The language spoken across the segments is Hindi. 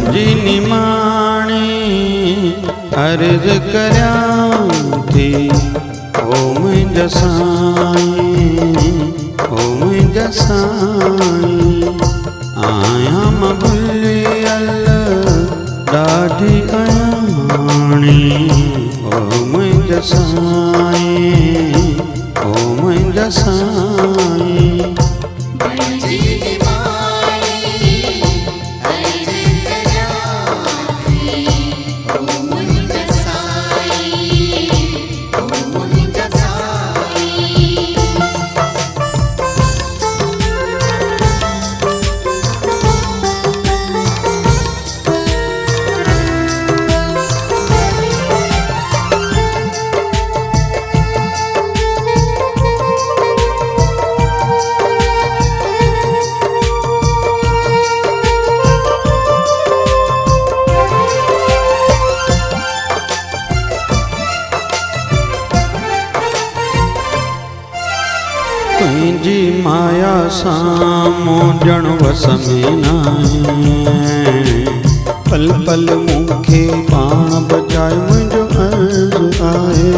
जी निमाणी अर्ज करया थी ओ मुंहिंजा साईं, ओ मुंहिंजा साईं। आया मां भुलियल ॾाढी अयाणी, ओ मुंहिंजा साईं, ओ मुंहिंजा साईं। तुंहिंजी माया सां ॼण वस में नाहे, पल पल मूंखे पाण बचाए मुंहिंजो अर्ज़ु आहे।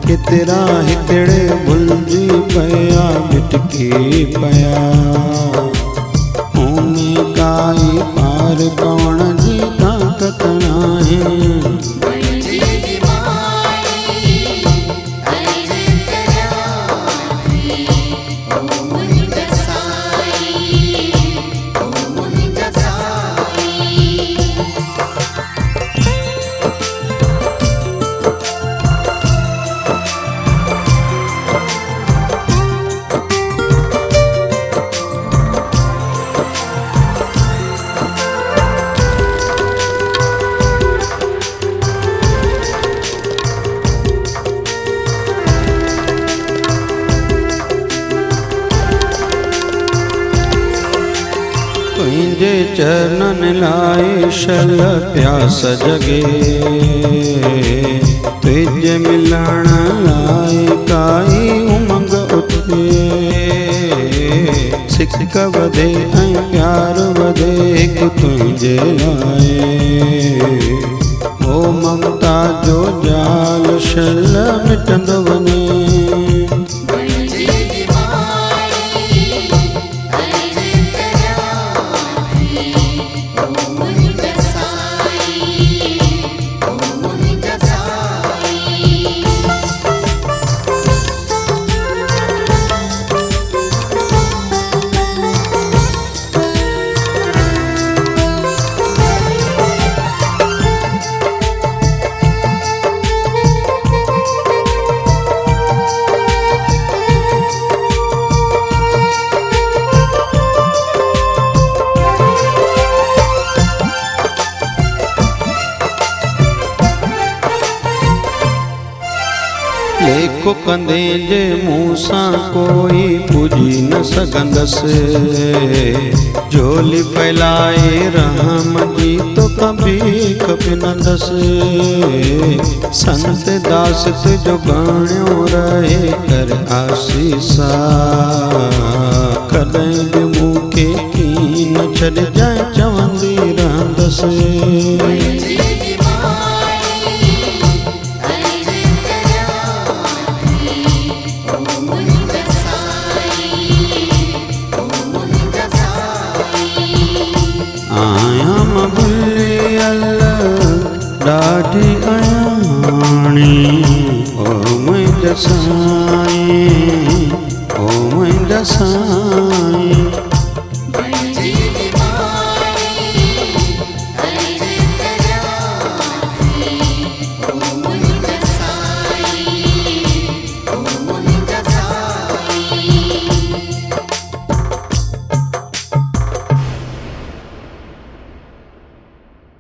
केतिरा हिकिड़े भुलिजी पिया भिटकी पिया, उन काई पार पवण जी ताक़त नाहे। तुंहिंजे चरणनि लाइ शल प्यास जगे, तुझे मिलण लाइ काई उमंग उथे। सिक वधे ऐं प्यार वधे हिकु तुंहिंजे लाइ, ओ ममता जो जाल शल मिटंदो वञे। लेखो कंदे जे मूं सां कोई पुॼी न सघंदसि, झोली फैलाए रहम जी तो भीख पिनंदसि। संत दास तुझो गणियो रहे कर आसीसा, कॾहिं बि मूंखे कीन छॾिजांइ चवंदी रहंदसि। आया मां भुलियल ॾाढी अयाणी, ओ मुंहिंजा साईं, ओ मुंहिंजा साईं।